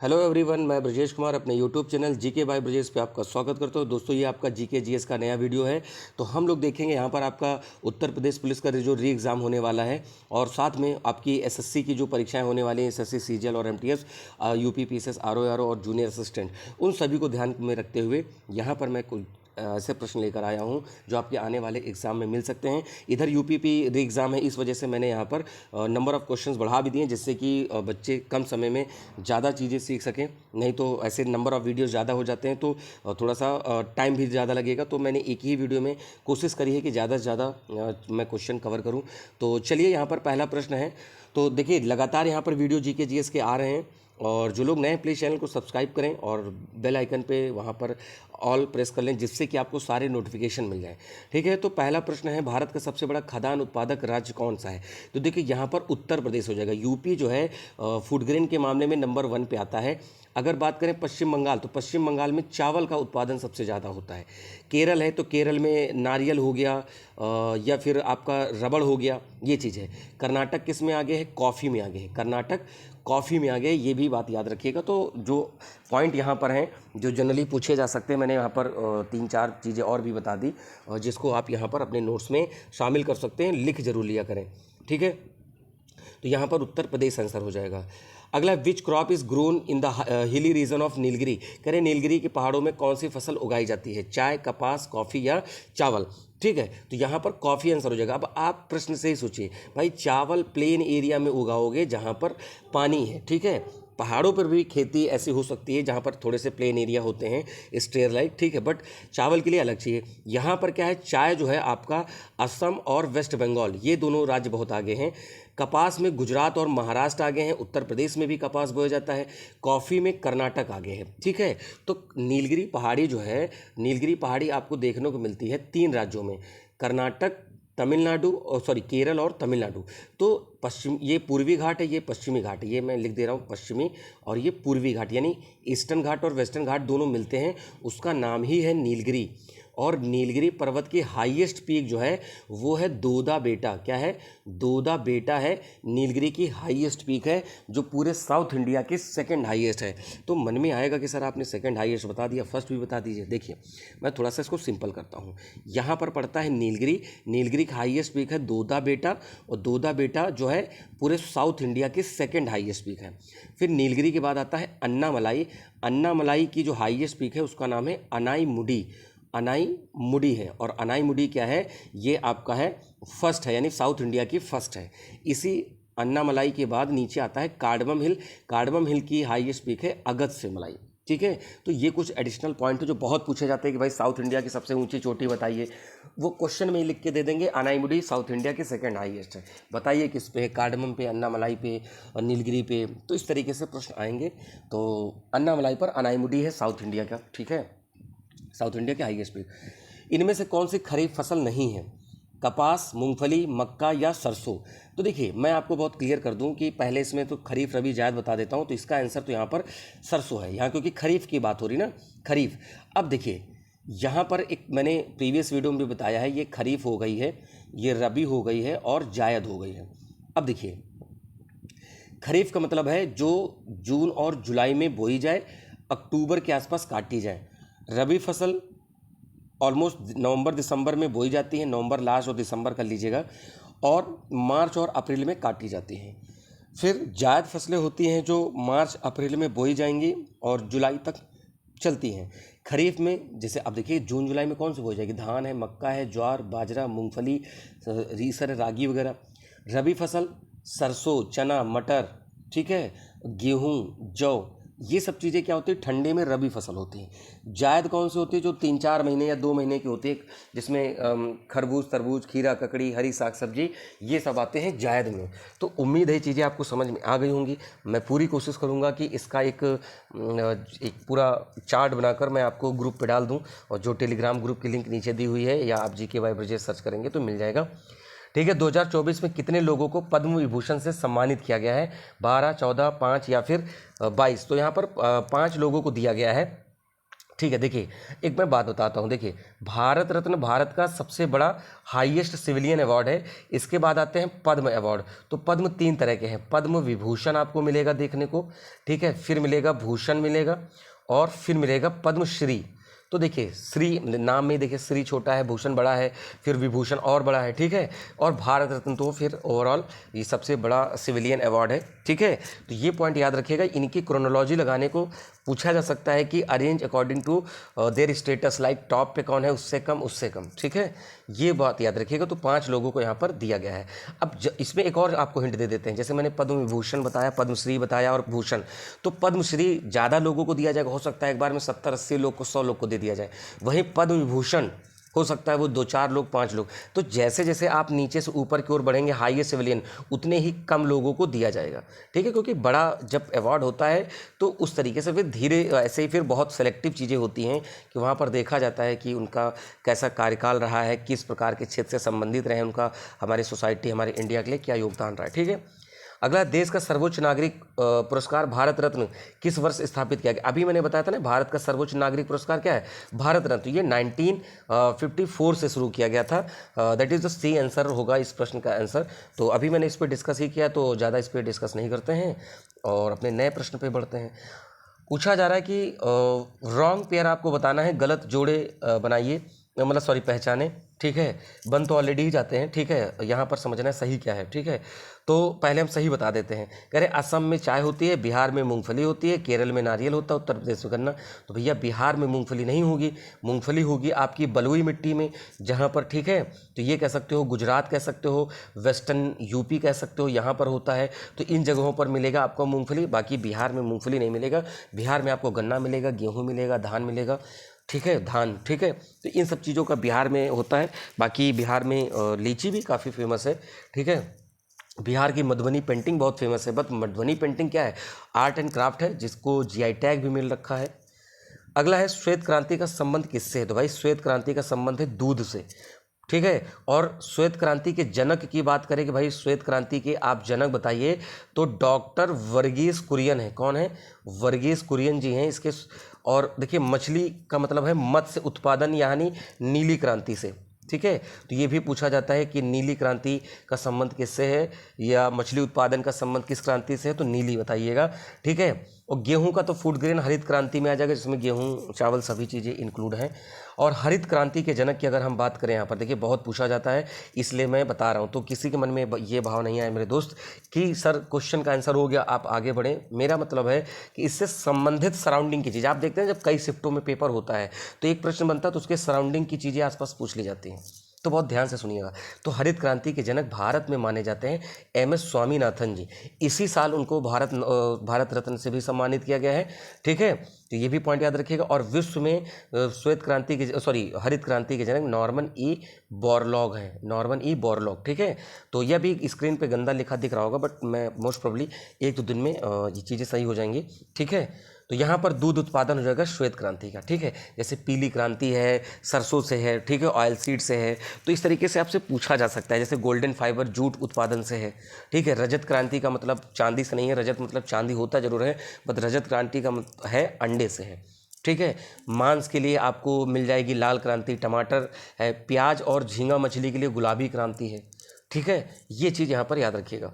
Hello everyone, मैं ब्रजेश कुमार अपने YouTube channel GK by Brajesh पे आपका स्वागत करता हूँ। दोस्तों, ये आपका जीके जीएस का नया वीडियो है। तो हम लोग देखेंगे यहाँ पर आपका उत्तर प्रदेश पुलिस का जो री एग्ज़ाम होने वाला है और साथ में आपकी एसएससी की जो परीक्षाएं होने वाली हैं, एसएससी सीजीएल और एमटीएस, यूपी पीसीएस, आरओ और जूनियर असिस्टेंट, उन सभी को ध्यान में रखते हुए यहाँ पर मैं कुछ ऐसे प्रश्न लेकर आया हूँ जो आपके आने वाले एग्ज़ाम में मिल सकते हैं। इधर यूपीपी री एग्ज़ाम है, इस वजह से मैंने यहाँ पर नंबर ऑफ़ क्वेश्चंस बढ़ा भी दिए जिससे कि बच्चे कम समय में ज़्यादा चीज़ें सीख सकें। नहीं तो ऐसे नंबर ऑफ़ वीडियोस ज़्यादा हो जाते हैं तो थोड़ा सा टाइम भी ज़्यादा लगेगा। तो मैंने एक ही वीडियो में कोशिश करी है कि ज़्यादा से ज़्यादा मैं क्वेश्चन कवर करूँ। तो चलिए, यहाँ पर पहला प्रश्न है। तो देखिए, लगातार यहाँ पर वीडियो जीके जीएस के आ रहे हैं और जो लोग नए प्लीज़ चैनल को सब्सक्राइब करें और बेल आइकन पे वहाँ पर ऑल प्रेस कर लें जिससे कि आपको सारे नोटिफिकेशन मिल जाएं। ठीक है, तो पहला प्रश्न है, भारत का सबसे बड़ा खाद्यान्न उत्पादक राज्य कौन सा है? तो देखिए, यहाँ पर उत्तर प्रदेश हो जाएगा। यूपी जो है फूड ग्रेन के मामले में नंबर 1 पे आता है। अगर बात करें पश्चिम बंगाल, तो पश्चिम बंगाल में चावल का उत्पादन सबसे ज़्यादा होता है। केरल है तो केरल में नारियल हो गया या फिर आपका रबड़ हो गया, ये चीज़ है। कर्नाटक किस में आगे है? कॉफ़ी में आगे है। कर्नाटक कॉफ़ी में आगे, ये भी बात याद रखिएगा। तो जो पॉइंट यहाँ पर हैं जो जनरली पूछे जा सकते हैं, मैंने यहाँ पर 3-4 चीज़ें और भी बता दी जिसको आप यहाँ पर अपने नोट्स में शामिल कर सकते हैं। लिख जरूर लिया करें, ठीक है। तो यहाँ पर उत्तर प्रदेश आंसर हो जाएगा। अगला, which crop is grown in the hilly region of Nilgiri? कह रहे नीलगिरी के पहाड़ों में कौन सी फसल उगाई जाती है? चाय, कपास, कॉफ़ी या चावल? ठीक है, तो यहाँ पर कॉफ़ी आंसर हो जाएगा। अब आप प्रश्न से ही सोचिए भाई, चावल प्लेन एरिया में उगाओगे जहाँ पर पानी है, ठीक है। पहाड़ों पर भी खेती ऐसी हो सकती है जहाँ पर थोड़े से प्लेन एरिया होते हैं, स्टेयर लाइक, ठीक है, बट चावल के लिए अलग चाहिए। यहाँ पर क्या है, चाय जो है आपका असम और वेस्ट बंगाल, ये दोनों राज्य बहुत आगे हैं। कपास में गुजरात और महाराष्ट्र आगे हैं। उत्तर प्रदेश में भी कपास बोया जाता है। कॉफ़ी में कर्नाटक आगे है, ठीक है। तो नीलगिरी पहाड़ी जो है, नीलगिरी पहाड़ी आपको देखने को मिलती है 3 राज्यों में, कर्नाटक, तमिलनाडु और केरल और तमिलनाडु। तो पश्चिम, ये पूर्वी घाट है, ये पश्चिमी घाट है, ये मैं लिख दे रहा हूँ पश्चिमी, और ये पूर्वी घाट, यानी ईस्टर्न घाट और वेस्टर्न घाट दोनों मिलते हैं, उसका नाम ही है नीलगिरी। और नीलगिरी पर्वत की हाईएस्ट पीक जो है वो है दोदा बेटा। क्या है? दोदा बेटा है नीलगिरी की हाईएस्ट पीक है, जो पूरे साउथ इंडिया की सेकंड हाईएस्ट है। तो मन में आएगा कि सर आपने सेकंड हाईएस्ट बता दिया, फर्स्ट भी बता दीजिए। देखिए, मैं थोड़ा सा इसको सिंपल करता हूँ। यहाँ पर पड़ता है नीलगिरी, नीलगिरी की हाईएस्ट पीक है दोदा बेटा, और दोदा बेटा जो है पूरे साउथ इंडिया की सेकंड हाईएस्ट पीक है। फिर नीलगिरी के बाद आता है अन्नामलाई। अन्नामलाई की जो हाईएस्ट पीक है उसका नाम है अनाईमुडी। अनाईमुडी है, और अनाईमुडी क्या है? ये आपका है फर्स्ट है, यानी साउथ इंडिया की फर्स्ट है। इसी अन्नामलाई के बाद नीचे आता है कार्डमम हिल। कार्डमम हिल की हाईएस्ट पीक है अगस्त्य मलाई, ठीक है। तो ये कुछ एडिशनल पॉइंट है जो बहुत पूछे जाते हैं कि भाई साउथ इंडिया की सबसे ऊंची चोटी बताइए। वो क्वेश्चन में ही लिख के दे देंगे, अनाईमुडी साउथ इंडिया की सेकंड हाईएस्ट है, बताइए किस पे है? कार्डमम पे, अन्नामलाई पे और नीलगिरी पे। तो इस तरीके से प्रश्न आएंगे। तो अन्नामलाई पर अनाईमुडी है साउथ इंडिया का, ठीक है, साउथ इंडिया के हाईएस्ट पीक। इनमें से कौन सी खरीफ फसल नहीं है? कपास, मूंगफली, मक्का या सरसों? तो देखिए, मैं आपको बहुत क्लियर कर दूं कि पहले इसमें तो खरीफ रबी जायद बता देता हूं। तो इसका आंसर तो यहाँ पर सरसों है, यहाँ क्योंकि खरीफ की बात हो रही ना, खरीफ। अब देखिए, यहाँ पर एक मैंने प्रीवियस वीडियो में भी बताया है, ये खरीफ हो गई है, ये रबी हो गई है और जायद हो गई है। अब देखिए, खरीफ का मतलब है जो जून और जुलाई में बोई जाए, अक्टूबर के आसपास काटी जाए। रबी फसल ऑलमोस्ट नवंबर दिसंबर में बोई जाती है, नवंबर लास्ट और दिसंबर कर लीजिएगा, और मार्च और अप्रैल में काटी जाती हैं। फिर जायद फसलें होती हैं जो मार्च अप्रैल में बोई जाएंगी और जुलाई तक चलती हैं। खरीफ में जैसे अब देखिए, जून जुलाई में कौन सी बोई जाएगी? धान है, मक्का है, ज्वार, बाजरा, मूंगफली, रीसर, रागी वगैरह। रबी फसल सरसों, चना, मटर, ठीक है, गेहूँ, जौ, ये सब चीज़ें क्या होती है? ठंडे में रबी फसल होती हैं। जायद कौन सी होती है? जो 3-4 महीने या 2 महीने की होती है, जिसमें खरबूज, तरबूज, खीरा, ककड़ी, हरी साग सब्जी, ये सब आते हैं जायद में। तो उम्मीद है चीज़ें आपको समझ में आ गई होंगी। मैं पूरी कोशिश करूँगा कि इसका एक पूरा चार्ट बनाकर मैं आपको ग्रुप पे डाल दूँ, और जो टेलीग्राम ग्रुप की लिंक नीचे दी हुई है, या आप जीके बाय ब्रजेश सर्च करेंगे तो मिल जाएगा, ठीक है। 2024 में कितने लोगों को पद्म विभूषण से सम्मानित किया गया है? 12, 14, 5 या फिर 22? तो यहाँ पर 5 लोगों को दिया गया है ठीक है, देखिए एक मैं बात बताता हूँ। देखिए भारत रत्न भारत का सबसे बड़ा हाईएस्ट सिविलियन अवार्ड है। इसके बाद आते हैं पद्म अवार्ड। तो पद्म 3 तरह के हैं। पद्म विभूषण आपको मिलेगा देखने को, ठीक है, फिर मिलेगा भूषण मिलेगा, और फिर मिलेगा पद्मश्री। तो देखिए श्री नाम में देखिए, श्री छोटा है, भूषण बड़ा है, फिर विभूषण और बड़ा है, ठीक है, और भारत रत्न तो फिर ओवरऑल ये सबसे बड़ा सिविलियन अवार्ड है, ठीक है। तो ये पॉइंट याद रखिएगा। इनकी क्रोनोलॉजी लगाने को पूछा जा सकता है कि arrange according to their status, like top पे कौन है, उससे कम, ठीक है, ये बात याद रखिएगा। तो 5 लोगों को यहाँ पर दिया गया है। अब इसमें एक और आपको हिंट दे देते हैं। जैसे मैंने पद्म विभूषण बताया, पद्मश्री बताया और भूषण, तो पद्मश्री ज़्यादा लोगों को दिया जाएगा, हो सकता है एक बार में 70-80 लोग को, 100 लोग को दे दिया जाए। वहीं पद्म विभूषण हो सकता है वो 2-4 लोग, 5 लोग। तो जैसे जैसे आप नीचे से ऊपर की ओर बढ़ेंगे हाईएस्ट सिविलियन, उतने ही कम लोगों को दिया जाएगा, ठीक है, क्योंकि बड़ा जब अवार्ड होता है तो उस तरीके से फिर धीरे ऐसे ही फिर बहुत सेलेक्टिव चीज़ें होती हैं कि वहाँ पर देखा जाता है कि उनका कैसा कार्यकाल रहा है, किस प्रकार के क्षेत्र से संबंधित रहे, उनका हमारी सोसाइटी, हमारे इंडिया के लिए क्या योगदान रहा है, ठीक है। अगला, देश का सर्वोच्च नागरिक पुरस्कार भारत रत्न किस वर्ष स्थापित किया गया? अभी मैंने बताया था ना, भारत का सर्वोच्च नागरिक पुरस्कार क्या है? भारत रत्न। तो ये 1954 से शुरू किया गया था। That is the C answer होगा इस प्रश्न का आंसर। तो अभी मैंने इस पर डिस्कस ही किया, तो ज़्यादा इस पर डिस्कस नहीं करते हैं और अपने नए प्रश्न पे बढ़ते हैं। पूछा जा रहा है कि रॉन्ग पेयर आपको बताना है, गलत जोड़े बनाइए, मतलब सॉरी पहचाने, ठीक है। बन तो ऑलरेडी ही जाते हैं, ठीक है, यहाँ पर समझना है सही क्या है, ठीक है। तो पहले हम सही बता देते हैं। कह रहे असम में चाय होती है, बिहार में मूंगफली होती है, केरल में नारियल होता है, उत्तर प्रदेश में गन्ना। तो भैया बिहार में मूंगफली नहीं होगी, मूंगफली होगी आपकी बलुई मिट्टी में, जहाँ पर, ठीक है। तो ये कह सकते हो गुजरात, कह सकते हो वेस्टर्न यूपी, कह सकते हो, यहाँ पर होता है। तो इन जगहों पर मिलेगा आपको मूंगफली। बाकी बिहार में मूंगफली नहीं मिलेगा। बिहार में आपको गन्ना मिलेगा, गेहूँ मिलेगा, धान मिलेगा, ठीक है, धान, ठीक है। तो इन सब चीज़ों का बिहार में होता है। बाकी बिहार में लीची भी काफ़ी फेमस है, ठीक है। बिहार की मधुबनी पेंटिंग बहुत फेमस है। बट मधुबनी पेंटिंग क्या है? आर्ट एंड क्राफ्ट है, जिसको जीआई टैग भी मिल रखा है। अगला है श्वेत क्रांति का संबंध किससे है? तो भाई श्वेत क्रांति का संबंध है दूध से, ठीक है। और श्वेत क्रांति के जनक की बात करें कि भाई श्वेत क्रांति के आप जनक बताइए, तो डॉक्टर वर्गीस कुरियन है। कौन है? वर्गीस कुरियन जी हैं इसके। और देखिए मछली का मतलब है मत्स्य उत्पादन, यानी नीली क्रांति से, ठीक है। तो ये भी पूछा जाता है कि नीली क्रांति का संबंध किससे है, या मछली उत्पादन का संबंध किस क्रांति से है, तो नीली बताइएगा, ठीक है। और गेहूं का तो फूड ग्रेन हरित क्रांति में आ जाएगा, जिसमें गेहूं, चावल सभी चीज़ें इंक्लूड हैं। और हरित क्रांति के जनक की अगर हम बात करें, यहाँ पर देखिए बहुत पूछा जाता है, इसलिए मैं बता रहा हूँ। तो किसी के मन में ये भाव नहीं आए मेरे दोस्त कि सर क्वेश्चन का आंसर हो गया, आप आगे बढ़ें। मेरा मतलब है कि इससे संबंधित सराउंडिंग की चीज़, आप देखते हैं जब कई शिफ्टों में पेपर होता है तो एक प्रश्न बनता है तो उसके सराउंडिंग की चीज़ें आसपास पूछ ली जाती हैं। तो बहुत ध्यान से सुनिएगा। तो हरित क्रांति के जनक भारत में माने जाते हैं एम.एस. स्वामीनाथन जी। इसी साल उनको भारत रत्न से भी सम्मानित किया गया है, ठीक है। तो ये भी पॉइंट याद रखिएगा। और विश्व में श्वेत क्रांति के हरित क्रांति के जनक नॉर्मन ई बोरलॉग हैं, नॉर्मन ई बोरलॉग, ठीक है। तो यह भी स्क्रीन पे गंदा लिखा दिख रहा होगा, बट मैं मोस्ट प्रोबेबली 1-2 दिन में ये चीज़ें सही हो जाएंगी, ठीक है। तो यहाँ पर दूध उत्पादन हो जाएगा श्वेत क्रांति का, ठीक है। जैसे पीली क्रांति है, सरसों से है, ठीक है, ऑयल सीड से है। तो इस तरीके से आपसे पूछा जा सकता है। जैसे गोल्डन फाइबर जूट उत्पादन से है, ठीक है। रजत क्रांति का मतलब चांदी से नहीं है, रजत मतलब चांदी होता जरूर है, बट रजत क्रांति का है अंडे से है, ठीक है। मांस के लिए आपको मिल जाएगी लाल क्रांति, टमाटर है, प्याज और झींगा मछली के लिए गुलाबी क्रांति है, ठीक है। ये चीज़ यहाँ पर याद रखिएगा।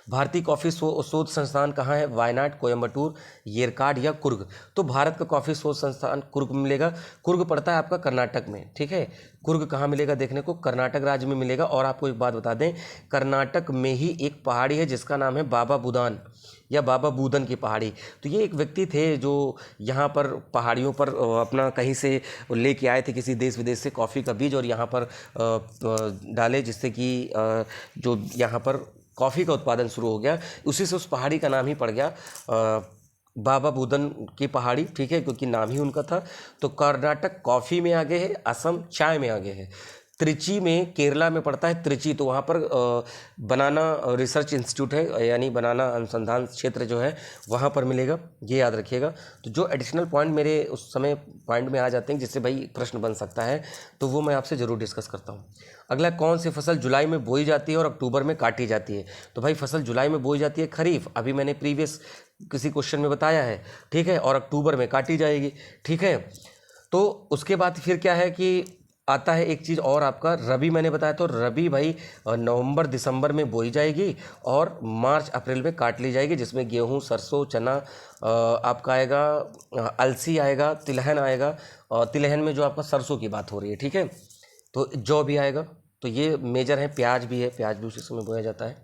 भारतीय कॉफ़ी शोध संस्थान कहाँ है? वायनाड, कोयम्बटूर, येरकाड या कुर्ग? तो भारत का कॉफ़ी शोध संस्थान कुर्ग में मिलेगा। कुर्ग पड़ता है आपका कर्नाटक में, ठीक है। कुर्ग कहाँ मिलेगा देखने को? कर्नाटक राज्य में मिलेगा। और आपको एक बात बता दें, कर्नाटक में ही एक पहाड़ी है जिसका नाम है बाबा बुदान या बाबा बूदन की पहाड़ी। तो ये एक व्यक्ति थे जो यहाँ पर पहाड़ियों पर अपना कहीं से लेके आए थे किसी देश विदेश से कॉफ़ी का बीज, और यहाँ पर डाले, जिससे कि जो यहाँ पर कॉफ़ी का उत्पादन शुरू हो गया। उसी से उस पहाड़ी का नाम ही पड़ गया बाबा बुदन की पहाड़ी, ठीक है, क्योंकि नाम ही उनका था। तो कर्नाटक कॉफ़ी में आगे है, असम चाय में आगे है। त्रिची में, केरला में पड़ता है त्रिची, तो वहाँ पर बनाना रिसर्च इंस्टीट्यूट है, यानी बनाना अनुसंधान क्षेत्र जो है वहाँ पर मिलेगा, ये याद रखिएगा। तो जो एडिशनल पॉइंट मेरे उस समय पॉइंट में आ जाते हैं जिससे भाई प्रश्न बन सकता है, तो वो मैं आपसे ज़रूर डिस्कस करता हूँ। अगला, कौन सी फसल जुलाई में बोई जाती है और अक्टूबर में काटी जाती है? तो भाई फसल जुलाई में बोई जाती है खरीफ, अभी मैंने प्रीवियस किसी क्वेश्चन में बताया है, ठीक है, और अक्टूबर में काटी जाएगी, ठीक है। तो उसके बाद फिर क्या है कि आता है एक चीज़ और आपका रबी, मैंने बताया तो रबी भाई नवंबर दिसंबर में बोई जाएगी और मार्च अप्रैल में काट ली जाएगी, जिसमें गेहूं, सरसों, चना आपका आएगा, अलसी आएगा, तिलहन आएगा, और तिलहन में जो आपका सरसों की बात हो रही है, ठीक है। तो जौ भी आएगा, तो ये मेजर है। प्याज भी है, प्याज भी उसी समय बोया जाता है।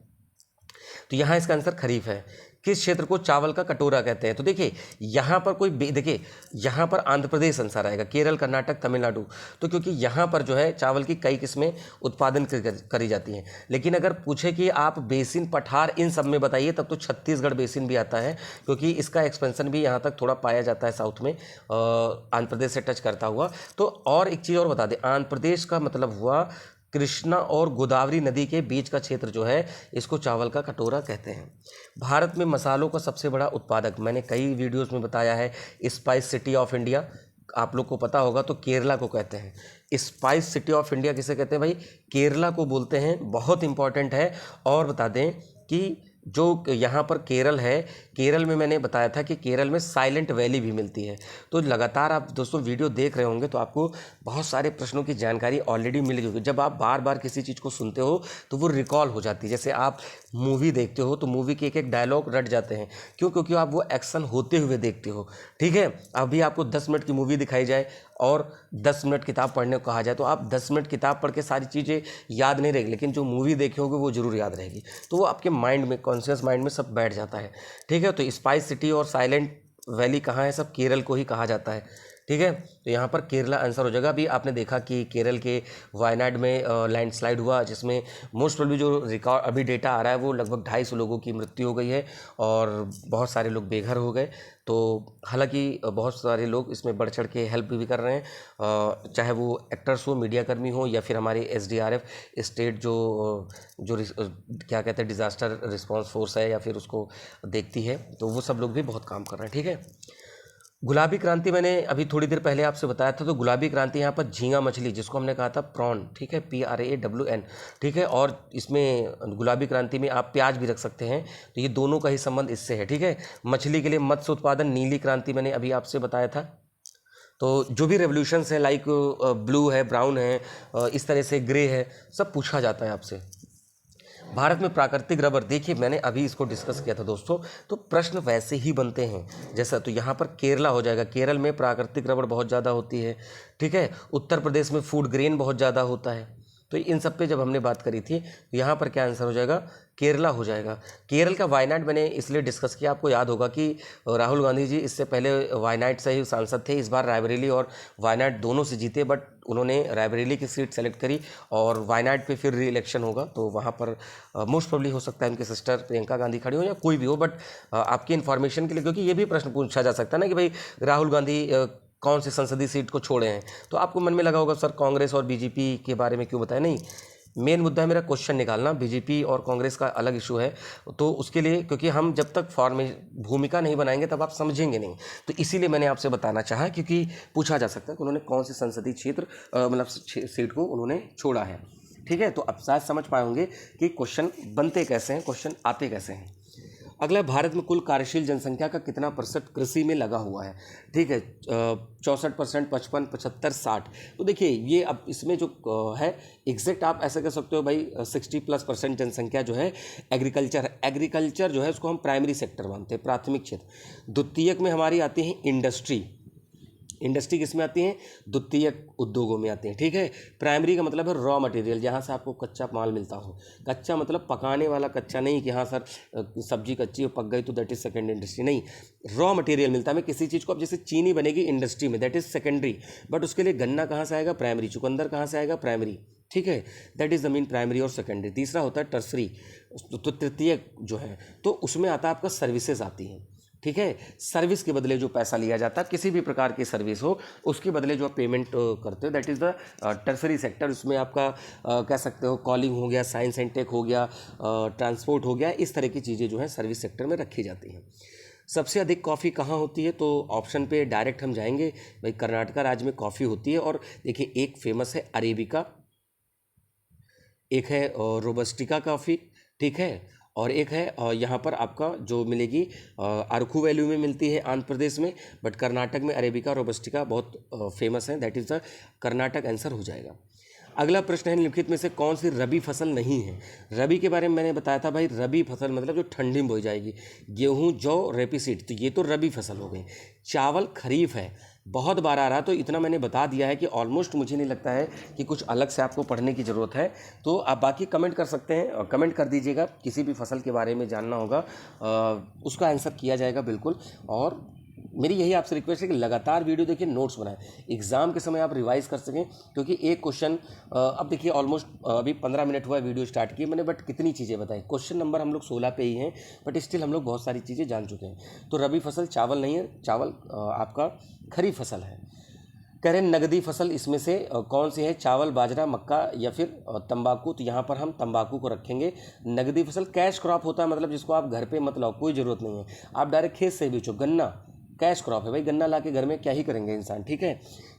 तो यहाँ इसका आंसर खरीफ है। किस क्षेत्र को चावल का कटोरा कहते हैं? तो देखिए यहाँ पर देखिए यहाँ पर आंध्र प्रदेश आंसर आएगा, केरल, कर्नाटक, तमिलनाडु। तो क्योंकि यहाँ पर जो है चावल की कई किस्में उत्पादन करी जाती हैं। लेकिन अगर पूछे कि आप बेसिन, पठार, इन सब में बताइए, तब तो छत्तीसगढ़ बेसिन भी आता है, क्योंकि इसका एक्सपेंशन भी यहाँ तक थोड़ा पाया जाता है साउथ में, आंध्र प्रदेश से टच करता हुआ। तो और एक चीज़ और बता दें, आंध्र प्रदेश का मतलब हुआ कृष्णा और गोदावरी नदी के बीच का क्षेत्र जो है, इसको चावल का कटोरा कहते हैं। भारत में मसालों का सबसे बड़ा उत्पादक, मैंने कई वीडियोस में बताया है, स्पाइस सिटी ऑफ इंडिया, आप लोग को पता होगा, तो केरला को कहते हैं। स्पाइस सिटी ऑफ इंडिया किसे कहते हैं भाई? केरला को बोलते हैं, बहुत इंपॉर्टेंट है। और बता दें कि जो यहाँ पर केरल है, केरल में मैंने बताया था कि केरल में साइलेंट वैली भी मिलती है। तो लगातार आप दोस्तों वीडियो देख रहे होंगे तो आपको बहुत सारे प्रश्नों की जानकारी ऑलरेडी मिल गई होगी। जब आप बार बार किसी चीज़ को सुनते हो तो वो रिकॉल हो जाती है। जैसे आप मूवी देखते हो तो मूवी के एक एक डायलॉग रट जाते हैं, क्यों? क्योंकि आप वो एक्शन होते हुए देखते हो, ठीक है। अभी आपको 10 मिनट की मूवी दिखाई जाए और 10 मिनट किताब पढ़ने को कहा जाए, तो आप 10 मिनट किताब पढ़ के सारी चीज़ें याद नहीं रहेगी, लेकिन जो मूवी देखे होगे वो ज़रूर याद रहेगी। तो वो आपके माइंड में, कॉन्शियस माइंड में सब बैठ जाता है, ठीक है। तो स्पाइस सिटी और साइलेंट वैली कहाँ है? सब केरल को ही कहा जाता है, ठीक है। तो यहाँ पर केरला आंसर हो जाएगा। अभी आपने देखा कि केरल के वायनाड में लैंडस्लाइड हुआ, जिसमें मोस्ट प्रोबेबली जो रिकॉर्ड अभी डेटा आ रहा है वो लगभग 250 लोगों की मृत्यु हो गई है और बहुत सारे लोग बेघर हो गए। तो हालांकि बहुत सारे लोग इसमें बढ़ चढ़ के हेल्प भी कर रहे हैं, चाहे वो एक्टर्स हो, मीडियाकर्मी हो, या फिर हमारे SDRF स्टेट जो क्या कहते हैं डिज़ास्टर रिस्पांस फोर्स है, या फिर उसको देखती है, तो वो सब लोग भी बहुत काम कर रहे हैं, ठीक है। गुलाबी क्रांति मैंने अभी थोड़ी देर पहले आपसे बताया था। तो गुलाबी क्रांति यहाँ पर झींगा मछली, जिसको हमने कहा था प्रॉन, ठीक है, PRAWN, ठीक है। और इसमें गुलाबी क्रांति में आप प्याज भी रख सकते हैं, तो ये दोनों का ही संबंध इससे है, ठीक है। मछली के लिए मत्स्य उत्पादन, नीली क्रांति मैंने अभी आपसे बताया था। तो जो भी रेवोल्यूशंस है, लाइक ब्लू है, ब्राउन है, इस तरह से ग्रे है, सब पूछा जाता है आपसे। भारत में प्राकृतिक रबर, देखिए मैंने अभी इसको डिस्कस किया था दोस्तों, तो प्रश्न वैसे ही बनते हैं जैसा। तो यहाँ पर केरला हो जाएगा, केरल में प्राकृतिक रबर बहुत ज़्यादा होती है, ठीक है। उत्तर प्रदेश में फूड ग्रेन बहुत ज़्यादा होता है। तो इन सब पे जब हमने बात करी थी, तो यहाँ पर क्या आंसर हो जाएगा? केरला हो जाएगा। केरल का वायनाड मैंने इसलिए डिस्कस किया, आपको याद होगा कि राहुल गांधी जी इससे पहले वायनाड से ही सांसद थे, इस बार रायबरेली और वायनाड दोनों से जीते, बट उन्होंने रायबरेली की सीट सेलेक्ट करी और वायनाड पे फिर री इलेक्शन होगा। तो वहाँ पर मोस्ट प्रोबेबली हो सकता है उनके सिस्टर प्रियंका गांधी खड़ी हो या कोई भी हो, बट आपकी इन्फॉर्मेशन के लिए, क्योंकि ये भी प्रश्न पूछा जा सकता है ना कि भाई राहुल गांधी कौन सी संसदीय सीट को छोड़े हैं, तो आपको मन में लगा होगा सर कांग्रेस और बीजेपी के बारे में क्यों बताया। नहीं, मेन मुद्दा है मेरा क्वेश्चन निकालना, बीजेपी और कांग्रेस का अलग इशू है, तो उसके लिए, क्योंकि हम जब तक भूमिका नहीं बनाएंगे तब आप समझेंगे नहीं, तो इसीलिए मैंने आपसे बताना चाहा, क्योंकि पूछा जा सकता है कि उन्होंने कौन से संसदीय क्षेत्र मतलब सीट को उन्होंने छोड़ा है, ठीक है। तो अब शायद समझ पाए होंगे कि क्वेश्चन बनते कैसे हैं, क्वेश्चन आते कैसे हैं। अगला, भारत में कुल कार्यशील जनसंख्या का कितना % कृषि में लगा हुआ है? ठीक है, 64%, 55, 75, 60। तो देखिए ये अब इसमें जो है एग्जैक्ट आप ऐसा कह सकते हो भाई 60+ % जनसंख्या जो है एग्रीकल्चर है। एग्रीकल्चर जो है उसको हम प्राइमरी सेक्टर मानते हैं, प्राथमिक क्षेत्र। द्वितीयक में हमारी आती है इंडस्ट्री। इंडस्ट्री किस में आती है? द्वितीयक उद्योगों में आती हैं, ठीक है। प्राइमरी का मतलब है रॉ मटेरियल, जहाँ से आपको कच्चा माल मिलता हो। कच्चा मतलब पकाने वाला कच्चा नहीं कि हाँ सर सब्जी कच्ची हो पक गई तो दैट इज़ सेकेंड इंडस्ट्री, नहीं। रॉ मटेरियल मिलता है हमें किसी चीज़ को। अब जैसे चीनी बनेगी इंडस्ट्री में, दैट इज़ सेकेंडरी, बट उसके लिए गन्ना कहाँ से आएगा? प्राइमरी। चुकंदर कहाँ से आएगा? प्राइमरी, ठीक है। That is the mean primary और सेकेंडरी। तीसरा होता है टर्सरी, तो तृतीयक जो है, तो उसमें आता है आपका सर्विसेज आती हैं, ठीक है। सर्विस के बदले जो पैसा लिया जाता है, किसी भी प्रकार की सर्विस हो उसके बदले जो आप पेमेंट करते हो, that is the tertiary sector. उसमें आपका कह सकते हो कॉलिंग हो गया, साइंस एंड टेक हो गया, ट्रांसपोर्ट हो गया, इस तरह की चीज़ें जो है सर्विस सेक्टर में रखी जाती हैं। सबसे अधिक कॉफ़ी कहाँ होती है, तो ऑप्शन पे डायरेक्ट हम जाएंगे भाई, कर्नाटका राज्य में कॉफ़ी होती है। और देखिए एक फेमस है अरेबिका, एक है रोबस्टिका कॉफ़ी, ठीक है, और एक है यहाँ पर आपका जो मिलेगी अरकू वैली में मिलती है आंध्र प्रदेश में, बट कर्नाटक में अरेबिका रोबस्टिका बहुत फेमस है, that is the Karnataka answer हो जाएगा। अगला प्रश्न है निम्नलिखित में से कौन सी रबी फसल नहीं है। रबी के बारे में मैंने बताया था भाई, रबी फसल मतलब जो ठंडी में बोई जाएगी, गेहूं, जौ, रेपीसीड, तो ये तो रबी फसल हो गई। चावल खरीफ है, बहुत बार आ रहा, तो इतना मैंने बता दिया है कि ऑलमोस्ट मुझे नहीं लगता है कि कुछ अलग से आपको पढ़ने की ज़रूरत है। तो आप बाकी कमेंट कर सकते हैं, कमेंट कर दीजिएगा, किसी भी फसल के बारे में जानना होगा उसका आंसर किया जाएगा बिल्कुल। और मेरी यही आपसे रिक्वेस्ट है कि लगातार वीडियो देखिए, नोट्स बनाएं, एग्जाम के समय आप रिवाइज कर सकें, क्योंकि एक क्वेश्चन अब देखिए ऑलमोस्ट अभी 15 मिनट हुआ है वीडियो स्टार्ट किए मैंने, बट कितनी चीज़ें बताई, क्वेश्चन नंबर हम लोग 16 पे ही हैं, बट स्टिल हम लोग बहुत सारी चीज़ें जान चुके हैं। तो रबी फसल चावल नहीं है, चावल आपका खरीफ फसल है। कह रहे नगदी फसल इसमें से कौन सी है, चावल, बाजरा, मक्का या फिर तंबाकू, तो यहाँ पर हम तंबाकू को रखेंगे। नगदी फसल कैश क्रॉप होता है, मतलब जिसको आप घर पे मत लाओ, कोई ज़रूरत नहीं है, आप डायरेक्ट खेत से बेचो। गन्ना कैश क्रॉप है भाई, गन्ना ला के घर में क्या ही करेंगे इंसान, ठीक है।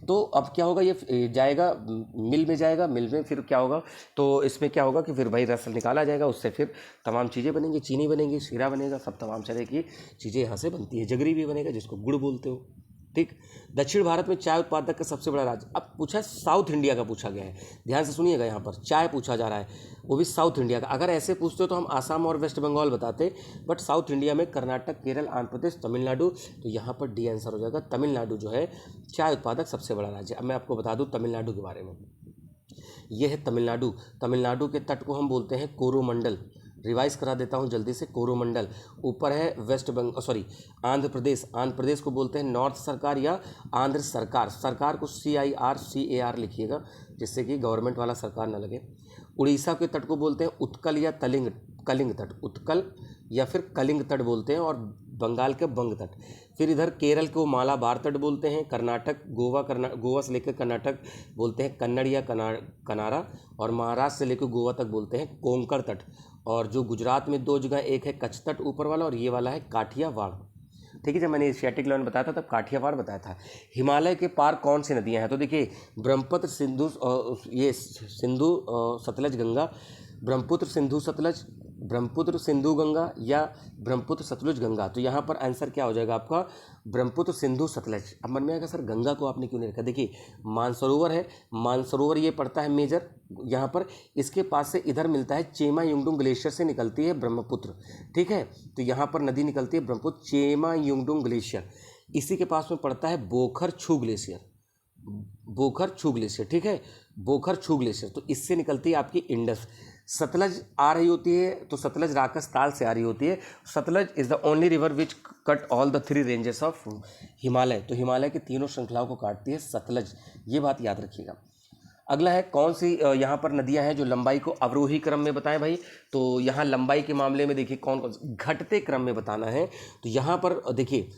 तो अब क्या होगा, ये जाएगा मिल में, जाएगा मिल में, फिर क्या होगा, तो इसमें क्या होगा कि फिर भाई रस निकाला जाएगा, उससे फिर तमाम चीज़ें बनेंगी, चीनी बनेगी, शीरा बनेगा, सब तमाम तरह की चीज़ें यहाँ से बनती है। जगरी भी बनेगा जिसको गुड़ बोलते हो, ठीक। दक्षिण भारत में चाय उत्पादक का सबसे बड़ा राज्य, अब पूछा है साउथ इंडिया का पूछा गया है, ध्यान से सुनिएगा, यहाँ पर चाय पूछा जा रहा है, वो भी साउथ इंडिया का। अगर ऐसे पूछते हो तो हम आसाम और वेस्ट बंगाल बताते, बट साउथ इंडिया में कर्नाटक, केरल, आंध्र प्रदेश, तमिलनाडु, तो यहाँ पर डी आंसर हो जाएगा। तमिलनाडु जो है चाय उत्पादक सबसे बड़ा राज्य। अब मैं आपको बता दूँ तमिलनाडु के बारे में, ये है तमिलनाडु। तमिलनाडु के तट को हम बोलते हैं कोरोमंडल, रिवाइज करा देता हूँ जल्दी से, कोरोमंडल। ऊपर है वेस्ट बंगाल, सॉरी आंध्र प्रदेश, आंध्र प्रदेश को बोलते हैं नॉर्थ सरकार या आंध्र सरकार, सरकार को CIR लिखिएगा, जिससे कि गवर्नमेंट वाला सरकार ना लगे। उड़ीसा के तट को बोलते हैं उत्कल या कलिंग तट, उत्कल या फिर कलिंग तट बोलते हैं, और बंगाल के बंग तट। फिर इधर केरल को मालाबार तट बोलते हैं, कर्नाटक गोवा से लेकर कर्नाटक बोलते हैं कन्नड़ या कनारा, और महाराष्ट्र से लेकर गोवा तक बोलते हैं कोंकण तट। और जो गुजरात में 2 जगह, एक है कच्छ तट ऊपर वाला, और ये वाला है काठियावाड़, ठीक है। जब मैंने एशियाटिक लेवल में बताया था तब काठियावाड़ बताया था। हिमालय के पार कौन सी नदियां हैं, तो देखिए ब्रह्मपुत्र, सिंधु, ये सिंधु, सतलज, गंगा, ब्रह्मपुत्र, सिंधु, सतलज, ब्रह्मपुत्र, सिंधु, गंगा या ब्रह्मपुत्र, सतलुज, गंगा। तो यहाँ पर आंसर क्या हो जाएगा आपका, ब्रह्मपुत्र, सिंधु, सतलज। अब मन में आएगा सर गंगा को आपने क्यों नहीं रखा, देखिए मानसरोवर है, मानसरोवर ये पड़ता है मेजर यहाँ पर, इसके पास से इधर मिलता है चेमा युंगडुंग ग्लेशियर से निकलती है ब्रह्मपुत्र, ठीक है। तो यहाँ पर नदी निकलती है ब्रह्मपुत्र, चेमा युंगडुंग ग्लेशियर। इसी के पास में पड़ता है बोखर छू ग्लेशियर, बोखर छू ग्लेशियर, ठीक है, बोखर छू ग्लेशियर। तो इससे निकलती है आपकी इंडस। सतलज आ रही होती है, तो सतलज राकस ताल से आ रही होती है। Sutlej is the only river which cut all the 3 ranges of Himalaya, तो हिमालय की तीनों श्रृंखलाओं को काटती है सतलज, ये बात याद रखिएगा। अगला है कौन सी यहाँ पर नदियाँ हैं जो लंबाई को अवरोही क्रम में बताएं भाई, तो यहाँ लंबाई के मामले में देखिए कौन कौन घटते क्रम में बताना है, तो यहाँ पर देखिए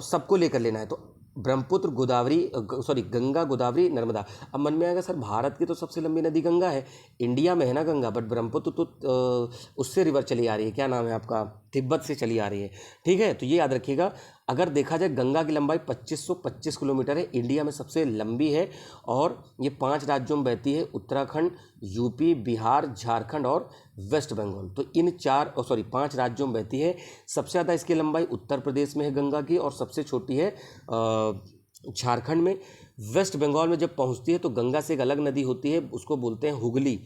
सबको लेकर लेना है। तो ब्रह्मपुत्र, गोदावरी, सॉरी गंगा, गोदावरी, नर्मदा। अब मन में आएगा सर भारत की तो सबसे लंबी नदी गंगा है, इंडिया में है ना गंगा, बट ब्रह्मपुत्र तो उससे रिवर चली आ रही है, क्या नाम है आपका, तिब्बत से चली आ रही है, ठीक है। तो ये याद रखिएगा, अगर देखा जाए गंगा की लंबाई 2525 किलोमीटर है, इंडिया में सबसे लंबी है, और ये 5 राज्यों में बहती है, उत्तराखंड, यूपी, बिहार, झारखंड और वेस्ट बंगाल। तो इन 5 राज्यों में बहती है। सबसे ज़्यादा इसकी लंबाई उत्तर प्रदेश में है गंगा की, और सबसे छोटी है झारखंड में। वेस्ट बंगाल में जब पहुंचती है तो गंगा से एक अलग नदी होती है, उसको बोलते हैं हुगली।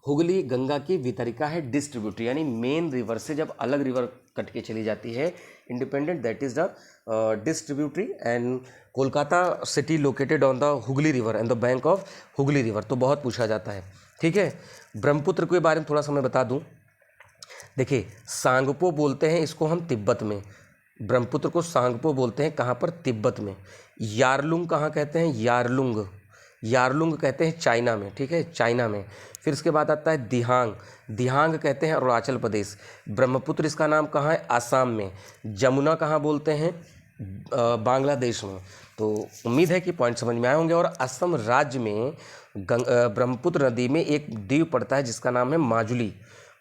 हुगली गंगा की वितरिका है, डिस्ट्रीब्यूटरी, यानी मेन रिवर से जब अलग रिवर कट के चली जाती है independent, that is the distributary. And Kolkata city located on the Hooghly river and the bank of Hooghly river, तो बहुत पूछा जाता है, ठीक है। ब्रह्मपुत्र के बारे में थोड़ा सा मैं बता दूं, देखिए सांगपो बोलते हैं इसको हम तिब्बत में, ब्रह्मपुत्र को सांगपो बोलते हैं कहाँ पर, तिब्बत में। यारलुंग कहाँ कहते हैं, यारलुंग, यारलुंग कहते हैं चाइना में, ठीक है, चाइना में। फिर इसके बाद आता है दिहांग, दिहांग कहते हैं अरुणाचल प्रदेश। ब्रह्मपुत्र इसका नाम कहाँ है, आसाम में। जमुना कहाँ बोलते हैं, बांग्लादेश में। तो उम्मीद है कि पॉइंट समझ में आए होंगे। और असम राज्य में ब्रह्मपुत्र नदी में एक द्वीप पड़ता है जिसका नाम है माजुली।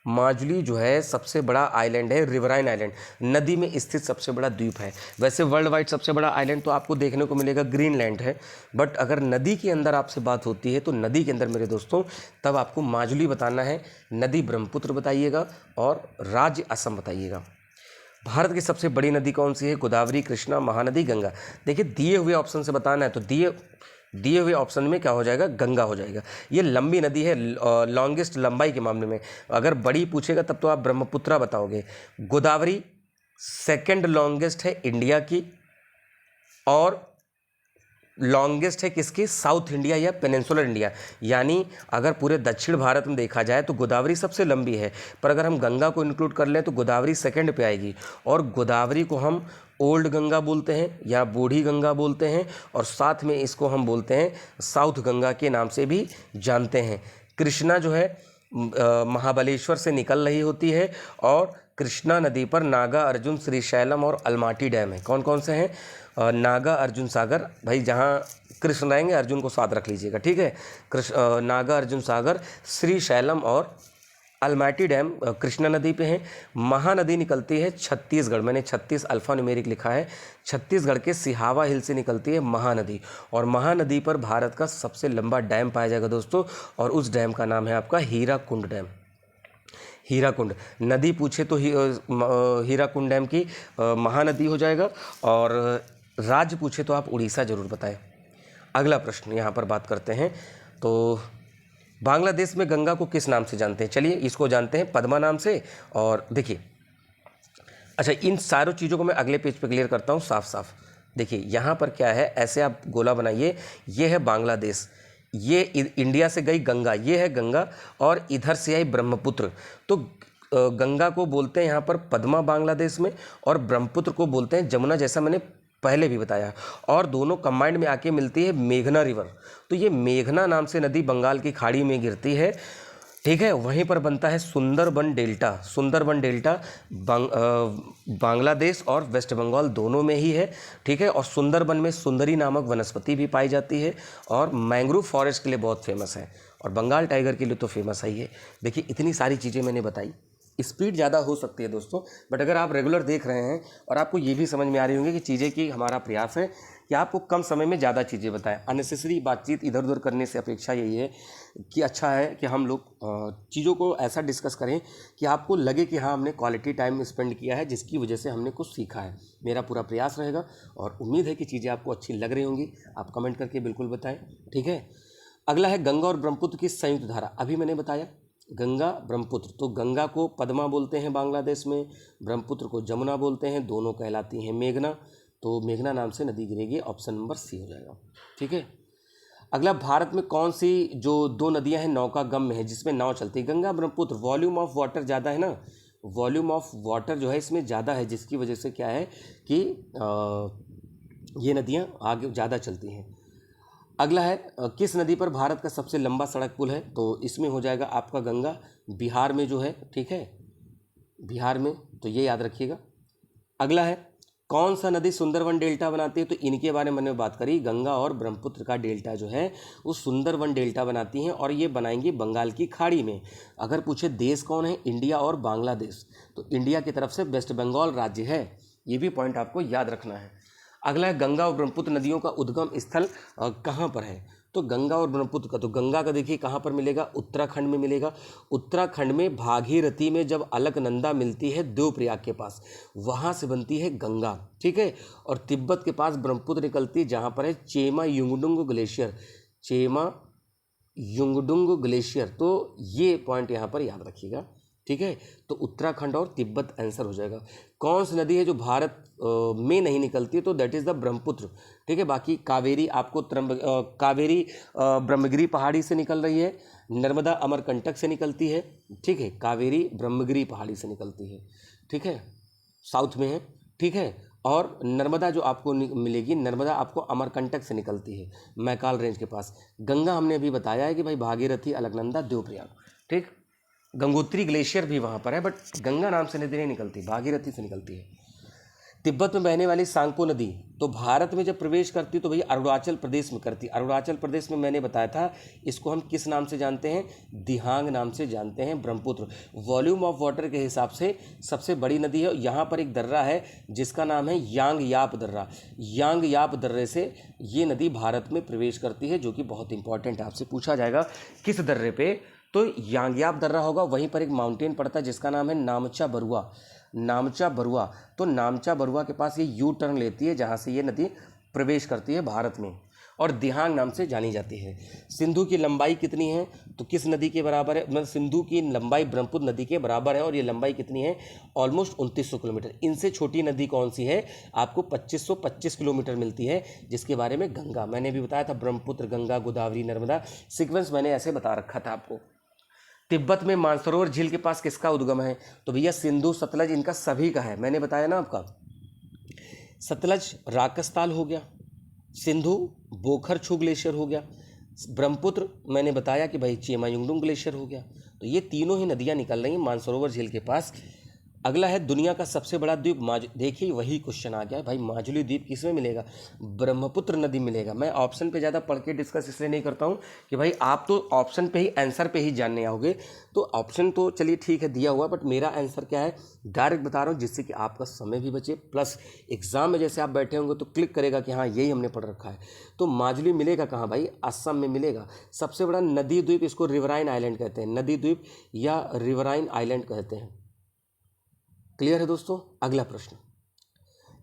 माजुली जो है सबसे बड़ा आइलैंड है, रिवराइन आइलैंड, नदी में स्थित सबसे बड़ा द्वीप है। वैसे वर्ल्ड वाइड सबसे बड़ा आइलैंड तो आपको देखने को मिलेगा ग्रीनलैंड है, बट अगर नदी के अंदर आपसे बात होती है तो नदी के अंदर मेरे दोस्तों तब आपको माजुली बताना है। नदी ब्रह्मपुत्र बताइएगा और राज्य असम बताइएगा। भारत की सबसे बड़ी नदी कौन सी है, गोदावरी, कृष्णा, महानदी, गंगा। देखिए दिए हुए ऑप्शन से बताना है तो दिए हुए ऑप्शन में क्या हो जाएगा, गंगा हो जाएगा। ये लंबी नदी है, लॉन्गेस्ट लंबाई के मामले में। अगर बड़ी पूछेगा तब तो आप ब्रह्मपुत्रा बताओगे। गोदावरी सेकंड लॉन्गेस्ट है इंडिया की, और लॉन्गेस्ट है किसकी, साउथ इंडिया या पेनिनसुलर इंडिया। यानी अगर पूरे दक्षिण भारत में देखा जाए तो गोदावरी सबसे लंबी है, पर अगर हम गंगा को इंक्लूड कर लें तो गोदावरी सेकंड पे आएगी। और गोदावरी को हम ओल्ड गंगा बोलते हैं या बूढ़ी गंगा बोलते हैं, और साथ में इसको हम बोलते हैं साउथ गंगा के नाम से भी जानते हैं। कृष्णा जो है महाबलेश्वर से निकल रही होती है, और कृष्णा नदी पर नागा अर्जुन, श्रीशैलम और अलमाटी डैम है। कौन कौन से हैं, नागा अर्जुन सागर, भाई जहाँ कृष्ण रहेंगे अर्जुन को साथ रख लीजिएगा, ठीक है। नागा अर्जुन सागर, श्रीशैलम और अलमाटी डैम कृष्णा नदी पे हैं। महानदी निकलती है छत्तीसगढ़, मैंने 36 अल्फा न्यूमेरिक लिखा है, छत्तीसगढ़ के सिहावा हिल से निकलती है महानदी, और महानदी पर भारत का सबसे लंबा डैम पाया जाएगा दोस्तों, और उस डैम का नाम है आपका हीराकुंड डैम। हीराकुंड नदी पूछे तो हीराकुंड डैम की महानदी हो जाएगा, और राज्य पूछे तो आप उड़ीसा जरूर बताएं। अगला प्रश्न यहाँ पर बात करते हैं, तो बांग्लादेश में गंगा को किस नाम से जानते हैं, चलिए इसको जानते हैं पद्मा नाम से। और देखिए, अच्छा इन सारों चीज़ों को मैं अगले पेज पे क्लियर करता हूँ साफ साफ। देखिए यहाँ पर क्या है, ऐसे आप गोला बनाइए, ये है बांग्लादेश, ये इंडिया से गई गंगा, ये है गंगा, और इधर से आई ब्रह्मपुत्र। तो गंगा को बोलते हैं यहाँ पर पद्मा बांग्लादेश में, और ब्रह्मपुत्र को बोलते हैं जमुना, जैसा मैंने पहले भी बताया। और दोनों कंबाइंड में आके मिलती है मेघना रिवर। तो ये मेघना नाम से नदी बंगाल की खाड़ी में गिरती है, ठीक है। वहीं पर बनता है सुंदरबन डेल्टा। सुंदरबन डेल्टा बांग्लादेश और वेस्ट बंगाल दोनों में ही है, ठीक है। और सुंदरबन में सुंदरी नामक वनस्पति भी पाई जाती है, और मैंग्रोव फॉरेस्ट के लिए बहुत फेमस है, और बंगाल टाइगर के लिए तो फेमस ही है। देखिए इतनी सारी चीज़ें मैंने बताई, स्पीड ज़्यादा हो सकती है दोस्तों, बट अगर आप रेगुलर देख रहे हैं और आपको ये भी समझ में आ रही होंगी कि चीज़ें की हमारा प्रयास है कि आपको कम समय में ज़्यादा चीज़ें बताएं। अननेसेसरी बातचीत इधर उधर करने से अपेक्षा यही है कि अच्छा है कि हम लोग चीज़ों को ऐसा डिस्कस करें कि आपको लगे कि हाँ हमने क्वालिटी टाइम स्पेंड किया है, जिसकी वजह से हमने कुछ सीखा है। मेरा पूरा प्रयास रहेगा, और उम्मीद है कि चीज़ें आपको अच्छी लग रही होंगी। आप कमेंट करके बिल्कुल बताएं, ठीक है। अगला है गंगा और ब्रह्मपुत्र की संयुक्त धारा। अभी मैंने बताया गंगा ब्रह्मपुत्र, तो गंगा को पद्मा बोलते हैं बांग्लादेश में, ब्रह्मपुत्र को जमुना बोलते हैं, दोनों कहलाती हैं मेघना। तो मेघना नाम से नदी गिरेगी, ऑप्शन नंबर सी हो जाएगा, ठीक है। अगला, भारत में कौन सी जो दो नदियां हैं नौका गम में है, जिसमें नाव चलती है, Ganga Brahmaputra. Volume of water ज़्यादा है ना, वॉल्यूम ऑफ वाटर जो है इसमें ज़्यादा है, जिसकी वजह से क्या है कि ये नदियाँ आगे ज़्यादा चलती हैं। अगला है किस नदी पर भारत का सबसे लंबा सड़क पुल है, तो इसमें हो जाएगा आपका गंगा, बिहार में जो है, ठीक है, बिहार में, तो ये याद रखिएगा। अगला है कौन सा नदी सुंदरवन डेल्टा बनाती है, तो इनके बारे में मैंने बात करी, गंगा और ब्रह्मपुत्र का डेल्टा जो है वो सुंदरवन डेल्टा बनाती हैं, और ये बनाएंगी बंगाल की खाड़ी में। अगर पूछे देश कौन है, इंडिया और बांग्लादेश, तो इंडिया की तरफ से वेस्ट बंगाल राज्य है, ये भी पॉइंट आपको याद रखना है। अगला है गंगा और ब्रह्मपुत्र नदियों का उद्गम स्थल कहाँ पर है, तो गंगा और ब्रह्मपुत्र का, तो गंगा का देखिए कहाँ पर मिलेगा, उत्तराखंड में मिलेगा। उत्तराखंड में भागीरथी में जब अलकनंदा मिलती है देवप्रयाग के पास, वहाँ से बनती है गंगा, ठीक है। और तिब्बत के पास ब्रह्मपुत्र निकलती है, जहाँ पर है चेमा युंगडुंग ग्लेशियर, चेमा युंगडुंग ग्लेशियर। तो ये पॉइंट यहाँ पर याद रखिएगा, ठीक है। तो उत्तराखंड और तिब्बत आंसर हो जाएगा। कौन सी नदी है जो भारत में नहीं निकलती, तो दैट इज़ द ब्रह्मपुत्र, ठीक है। बाकी कावेरी आपको कावेरी ब्रह्मगिरी पहाड़ी से निकल रही है, नर्मदा अमरकंटक से निकलती है, ठीक है। कावेरी ब्रह्मगिरी पहाड़ी से निकलती है, ठीक है, साउथ में है, ठीक है। और नर्मदा जो आपको मिलेगी, नर्मदा आपको अमरकंटक से निकलती है, मैकाल रेंज के पास। गंगा हमने अभी बताया है कि भाई भागीरथी, अलकनंदा, देवप्रयाग, ठीक। गंगोत्री ग्लेशियर भी वहाँ पर है, बट गंगा नाम से नदी नहीं निकलती, भागीरथी से निकलती है। तिब्बत में बहने वाली सांगपो नदी तो भारत में जब प्रवेश करती तो भैया अरुणाचल प्रदेश में करती। अरुणाचल प्रदेश में मैंने बताया था, इसको हम किस नाम से जानते हैं, दिहांग नाम से जानते हैं। ब्रह्मपुत्र वॉल्यूम ऑफ वाटर के हिसाब से सबसे बड़ी नदी है। यहाँ पर एक दर्रा है जिसका नाम है यांग याप दर्रा। यांग याप दर्रे से ये नदी भारत में प्रवेश करती है, जो कि बहुत इंपॉर्टेंट है, आपसे पूछा जाएगा किस दर्रे पे, तो यांगयाप दर्रा होगा। वहीं पर एक माउंटेन पड़ता है जिसका नाम है नामचा बरुआ। नामचा बरुआ, तो नामचा बरुआ के पास ये यू टर्न लेती है जहाँ से ये नदी प्रवेश करती है भारत में, और दिहांग नाम से जानी जाती है। सिंधु की लंबाई कितनी है, तो किस नदी के बराबर है, मतलब सिंधु की लंबाई ब्रह्मपुत्र नदी के बराबर है, और ये लंबाई कितनी है, ऑलमोस्ट 2900 किलोमीटर। इनसे छोटी नदी कौन सी है, आपको 2525 किलोमीटर मिलती है, जिसके बारे में गंगा मैंने भी बताया था, ब्रह्मपुत्र, गंगा, गोदावरी, नर्मदा, सीक्वेंस मैंने ऐसे बता रखा था आपको। तिब्बत में मानसरोवर झील के पास किसका उद्गम है, तो भैया सिंधु, सतलज, इनका सभी का है, मैंने बताया ना आपका। सतलज राकसताल हो गया, सिंधु बोखरछू ग्लेशियर हो गया, ब्रह्मपुत्र मैंने बताया कि भाई चेमायुंगडुंग ग्लेशियर हो गया। तो ये तीनों ही नदियाँ निकल रही हैं मानसरोवर झील के पास। अगला है दुनिया का सबसे बड़ा द्वीप देखिए वही क्वेश्चन आ गया भाई, माजुली द्वीप किसमें मिलेगा, ब्रह्मपुत्र नदी मिलेगा। मैं ऑप्शन पे ज़्यादा पढ़ के डिस्कस इसलिए नहीं करता हूँ कि भाई आप तो ऑप्शन पे ही, आंसर पे ही जानने आओगे, तो ऑप्शन तो चलिए ठीक है दिया हुआ, बट मेरा आंसर क्या है डायरेक्ट बता रहा हूँ, जिससे कि आपका समय भी बचे, प्लस एग्जाम में जैसे आप बैठे होंगे तो क्लिक करेगा कि हाँ यही हमने पढ़ रखा है। तो माजुली मिलेगा कहाँ भाई, असम में मिलेगा। सबसे बड़ा नदी द्वीप, इसको रिवराइन आइलैंड कहते हैं, नदी द्वीप या रिवराइन आइलैंड कहते हैं। क्लियर है दोस्तों। अगला प्रश्न,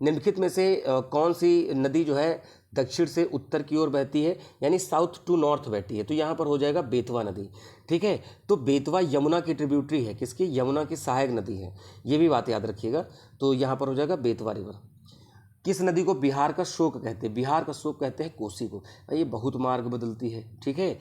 निम्नलिखित में से कौन सी नदी जो है दक्षिण से उत्तर की ओर बहती है, यानी साउथ टू नॉर्थ बहती है, तो यहाँ पर हो जाएगा बेतवा नदी, ठीक है। तो बेतवा यमुना की ट्रिब्यूटरी है, किसकी, यमुना की सहायक नदी है, ये भी बात याद रखिएगा। तो यहाँ पर हो जाएगा बेतवा रिवर। किस नदी को बिहार का शोक कहते हैं, बिहार का शोक कहते हैं कोसी को। ये बहुत मार्ग बदलती है, ठीक है।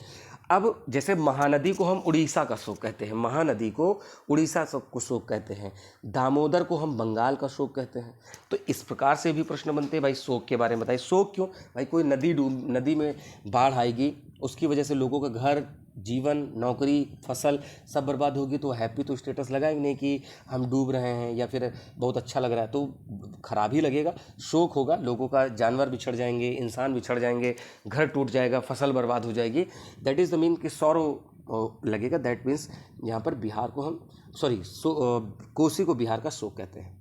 अब जैसे महानदी को हम उड़ीसा का शोक कहते हैं, महानदी को उड़ीसा को शोक कहते हैं, दामोदर को हम बंगाल का शोक कहते हैं। तो इस प्रकार से भी प्रश्न बनते हैं भाई, शोक के बारे में बताइए। शोक क्यों भाई, कोई नदी में बाढ़ आएगी, उसकी वजह से लोगों का घर, जीवन, नौकरी, फसल सब बर्बाद होगी, तो हैप्पी तो स्टेटस लगाएंगे नहीं कि हम डूब रहे हैं या फिर बहुत अच्छा लग रहा है, तो खराब ही लगेगा। शोक होगा, लोगों का जानवर बिछड़ जाएंगे, इंसान बिछड़ जाएंगे, घर टूट जाएगा, फसल बर्बाद हो जाएगी, दैट इज़ द मीन कि सौरो लगेगा। दैट मीन्स यहाँ पर बिहार को हम कोसी को बिहार का शोक कहते हैं,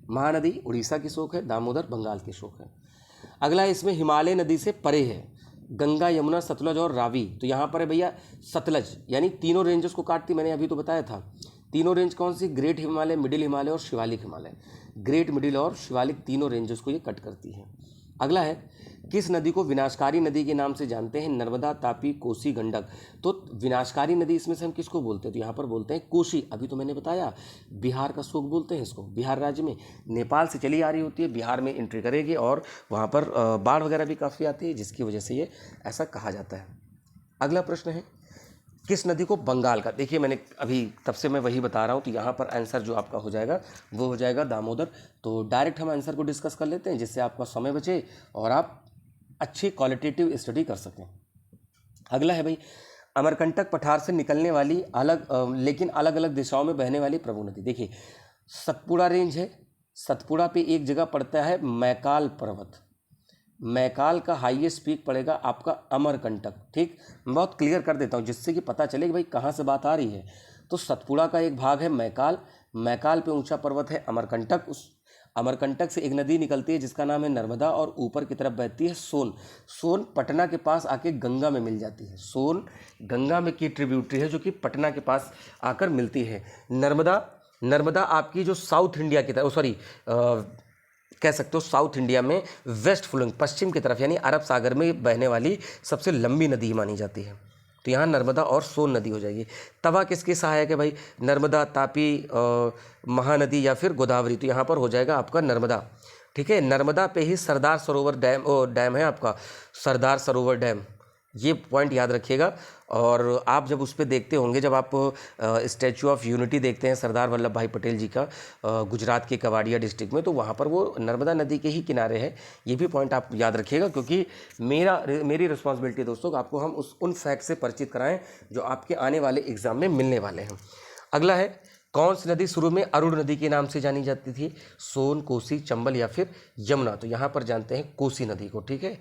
महानदी उड़ीसा की शोक है, दामोदर बंगाल की शोक है। अगला इसमें हिमालय नदी से परे है, गंगा, यमुना, सतलज और रावी। तो यहाँ पर है भैया सतलज, यानी तीनों रेंजेस को काटती, मैंने अभी तो बताया था। तीनों रेंज कौन सी, ग्रेट हिमालय, मिडिल हिमालय और शिवालिक हिमालय। ग्रेट, मिडिल और शिवालिक तीनों रेंजेस को ये कट करती है। अगला है, किस नदी को विनाशकारी नदी के नाम से जानते हैं, नर्मदा, तापी, कोसी, गंडक। तो विनाशकारी नदी इसमें से हम किसको बोलते हैं, तो यहाँ पर बोलते हैं कोसी। अभी तो मैंने बताया बिहार का शोक बोलते हैं इसको, बिहार राज्य में नेपाल से चली आ रही होती है, बिहार में एंट्री करेगी और वहाँ पर बाढ़ वगैरह भी काफ़ी आती है, जिसकी वजह से ये ऐसा कहा जाता है। अगला प्रश्न है, किस नदी को बंगाल का, देखिए मैंने अभी तब से मैं वही बता रहा हूँ, तो यहाँ पर आंसर जो आपका हो जाएगा वो हो जाएगा दामोदर। तो डायरेक्ट हम आंसर को डिस्कस कर लेते हैं, जिससे आपका समय बचे और आप अच्छी क्वालिटेटिव स्टडी कर सकें। अगला है भाई, अमरकंटक पठार से निकलने वाली लेकिन अलग अलग दिशाओं में बहने वाली प्रमुख नदी। देखिए सतपुड़ा रेंज है, सतपुड़ा पे एक जगह पड़ता है मैकाल पर्वत, मैकाल का हाईएस्ट पीक पड़ेगा आपका अमरकंटक, ठीक। मैं बहुत क्लियर कर देता हूँ जिससे कि पता चले कि भाई कहाँ से बात आ रही है। तो सतपुड़ा का एक भाग है मैकाल, मैकाल पे ऊंचा पर्वत है अमरकंटक, उस अमरकंटक से एक नदी निकलती है जिसका नाम है नर्मदा और ऊपर की तरफ बहती है सोन। सोन पटना के पास आके गंगा में मिल जाती है, सोन गंगा में की ट्रिब्यूटरी है जो कि पटना के पास आकर मिलती है। नर्मदा आपकी जो साउथ इंडिया की तरफ कह सकते हो साउथ इंडिया में वेस्ट फ्लोइंग, पश्चिम की तरफ यानी अरब सागर में बहने वाली सबसे लंबी नदी मानी जाती है। तो यहाँ नर्मदा और सोन नदी हो जाएगी। तवा किसके सहायक है भाई, नर्मदा, तापी, महानदी या फिर गोदावरी। तो यहाँ पर हो जाएगा आपका नर्मदा, ठीक है। नर्मदा पे ही सरदार सरोवर डैम है आपका, सरदार सरोवर डैम, ये पॉइंट याद रखिएगा। और आप जब उस पर देखते होंगे, जब आप स्टैचू ऑफ यूनिटी देखते हैं सरदार वल्लभ भाई पटेल जी का गुजरात के केवाड़िया डिस्ट्रिक्ट में, तो वहाँ पर वो नर्मदा नदी के ही किनारे है। ये भी पॉइंट आप याद रखिएगा, क्योंकि मेरी रिस्पॉन्सिबिलिटी है दोस्तों, आपको हम उन फैक्ट से परिचित कराएं जो आपके आने वाले एग्जाम में मिलने वाले हैं। अगला है, कौन सी नदी शुरू में अरुण नदी के नाम से जानी जाती थी? सोन, कोसी, चंबल या फिर यमुना? तो यहाँ पर जानते हैं कोसी नदी को। ठीक है,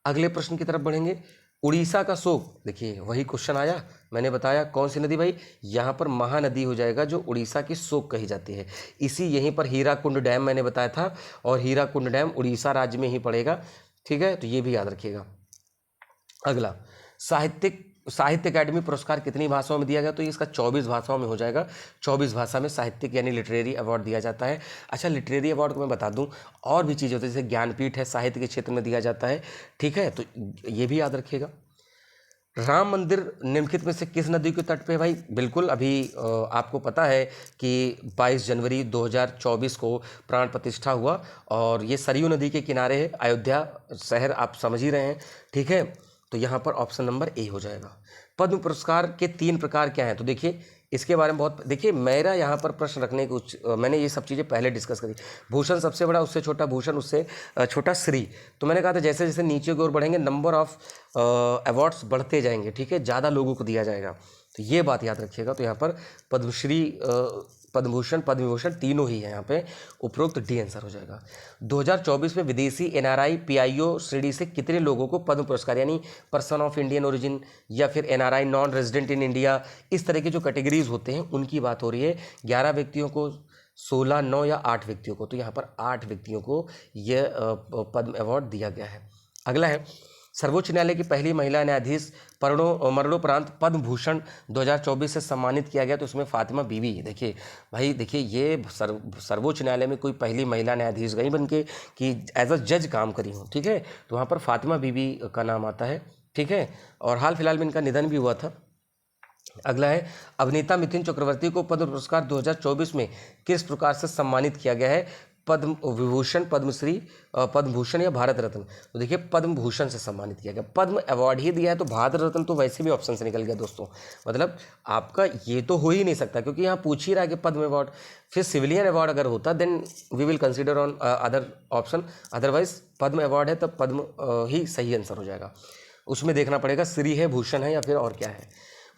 अगले प्रश्न की तरफ बढ़ेंगे। उड़ीसा का शोक, देखिए वही क्वेश्चन आया, मैंने बताया कौन सी नदी भाई, यहाँ पर महानदी हो जाएगा जो उड़ीसा की शोक कही जाती है। इसी यहीं पर हीराकुंड डैम मैंने बताया था, और हीराकुंड डैम उड़ीसा राज्य में ही पड़ेगा। ठीक है, तो ये भी याद रखिएगा। अगला, साहित्य अकादमी पुरस्कार कितनी भाषाओं में दिया गया? तो ये इसका 24 भाषाओं में हो जाएगा। 24 भाषा में साहित्यिक यानी लिटरेरी अवार्ड दिया जाता है। अच्छा, लिटरेरी अवार्ड को मैं बता दूं, और भी चीज़ें होती है, जैसे ज्ञानपीठ है, साहित्य के क्षेत्र में दिया जाता है। ठीक है, तो ये भी याद रखिएगा। राम मंदिर निम्नलिखित में से किस नदी के तट पे? भाई बिल्कुल, अभी आपको पता है कि 22 जनवरी 2024 को प्राण प्रतिष्ठा हुआ, और ये सरयू नदी के किनारे है, अयोध्या शहर, आप समझ ही रहे हैं। ठीक है, तो यहाँ पर ऑप्शन नंबर ए हो जाएगा। पद्म पुरस्कार के 3 प्रकार क्या हैं? तो देखिए इसके बारे में बहुत, देखिए मेरा यहाँ पर प्रश्न रखने कुछ, मैंने ये सब चीज़ें पहले डिस्कस करी। भूषण सबसे बड़ा, उससे छोटा भूषण, उससे छोटा श्री। तो मैंने कहा था जैसे जैसे नीचे की ओर बढ़ेंगे नंबर ऑफ अवार्ड्स बढ़ते जाएंगे। ठीक है, ज़्यादा लोगों को दिया जाएगा, तो ये बात याद रखिएगा। तो यहाँ पर पद्मश्री, पद्मभूषण, पद्मविभूषण तीनों ही है यहाँ पे, उपरोक्त डी आंसर हो जाएगा। 2024 में विदेशी एनआरआई पीआईओ श्रेणी से कितने लोगों को पद्म पुरस्कार, यानी पर्सन ऑफ इंडियन ओरिजिन या फिर NRI non resident in India, इस तरह के जो कैटेगरीज होते हैं उनकी बात हो रही है। 11 व्यक्तियों को, 16, 9 या 8 व्यक्तियों को? तो यहाँ पर 8 व्यक्तियों को यह पद्म अवार्ड दिया गया है। अगला है, सर्वोच्च न्यायालय की पहली महिला न्यायाधीश मरणोपरांत पद्म भूषण 2024 से सम्मानित किया गया, तो उसमें फातिमा बीवी। देखिए भाई, देखिए ये सर्वोच्च न्यायालय में कोई पहली महिला न्यायाधीश गई बन के कि एज अ जज काम करी हूँ। ठीक है, तो वहाँ पर फातिमा बीवी का नाम आता है। ठीक है, और हाल फिलहाल में इनका निधन भी हुआ था। अगला है, अभिनेता मिथुन चक्रवर्ती को पद्म पुरस्कार 2024 में किस प्रकार से सम्मानित किया गया है? पद्म विभूषण, पद्मश्री, पद्म भूषण या भारत रत्न? तो देखिए पद्म भूषण से सम्मानित किया गया, पद्म अवार्ड ही दिया है, तो भारत रत्न तो वैसे भी ऑप्शन से निकल गया दोस्तों। मतलब आपका ये तो हो ही नहीं सकता, क्योंकि यहाँ पूछ ही रहा है कि पद्म अवार्ड, फिर सिविलियन अवार्ड अगर होता then we will consider on other option, otherwise Padma award है तब पद्म ही सही आंसर हो जाएगा। उसमें देखना पड़ेगा श्री है, भूषण है या फिर और क्या है।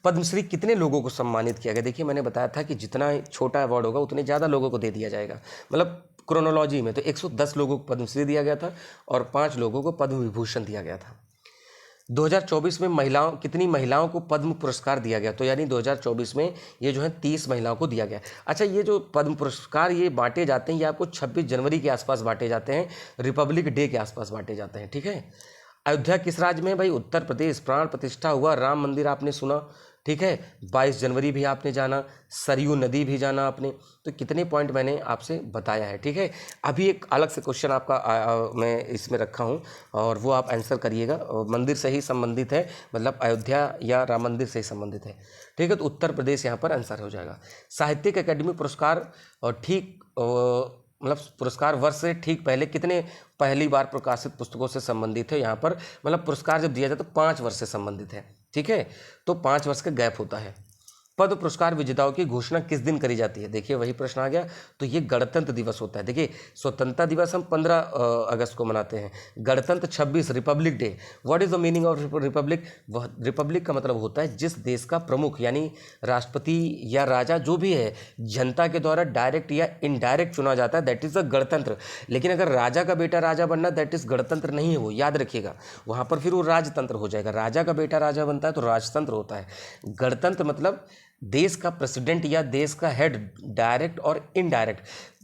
पद्मश्री कितने लोगों को सम्मानित किया गया? देखिए मैंने बताया था कि जितना छोटा अवार्ड होगा उतने ज़्यादा लोगों को दे दिया जाएगा। मतलब क्रोनोलॉजी में तो 110 लोगों को पद्मश्री दिया गया था और 5 लोगों को पद्म विभूषण दिया गया था। 2024 में कितनी महिलाओं को पद्म पुरस्कार दिया गया? तो यानी 2024 में ये जो है 30 महिलाओं को दिया गया। अच्छा, ये जो पद्म पुरस्कार ये बांटे जाते हैं, ये आपको 26 जनवरी के आसपास बांटे जाते हैं, रिपब्लिक डे के आसपास बांटे जाते हैं। ठीक है, अयोध्या किस राज्य में? भाई उत्तर प्रदेश। प्राण प्रतिष्ठा हुआ, राम मंदिर आपने सुना। ठीक है, 22 जनवरी भी आपने जाना, सरयू नदी भी जाना आपने। तो कितने पॉइंट मैंने आपसे बताया है। ठीक है, अभी एक अलग से क्वेश्चन आपका मैं इसमें रखा हूँ और वो आप आंसर करिएगा। मंदिर से ही संबंधित है, मतलब अयोध्या या राम मंदिर से ही संबंधित है। ठीक है, तो उत्तर प्रदेश यहाँ पर आंसर हो जाएगा। साहित्यिक अकादमी पुरस्कार ठीक मतलब पुरस्कार वर्ष से ठीक पहले कितने पहली बार प्रकाशित पुस्तकों से संबंधित है? यहाँ पर मतलब पुरस्कार जब दिया जाए तो 5 वर्ष से संबंधित है। ठीक है, तो 5 वर्ष का गैप होता है। पद्म पुरस्कार विजेताओं की घोषणा किस दिन करी जाती है? देखिए वही प्रश्न आ गया, तो ये गणतंत्र दिवस होता है। देखिए स्वतंत्रता दिवस हम 15 अगस्त को मनाते हैं, गणतंत्र 26, Republic day. What is the meaning of Republic? Republic का मतलब होता है जिस देश का प्रमुख यानी राष्ट्रपति या राजा जो भी है जनता के द्वारा डायरेक्ट या इनडायरेक्ट चुना जाता है, दैट इज द गणतंत्र। लेकिन अगर राजा का बेटा राजा बनना, दैट इज गणतंत्र नहीं है, वो याद रखिएगा। वहाँ पर फिर वो राजतंत्र हो जाएगा। राजा का बेटा राजा बनता है तो राजतंत्र होता है। गणतंत्र मतलब देश का प्रेसिडेंट या देश का हेड डायरेक्ट और इनडायरेक्ट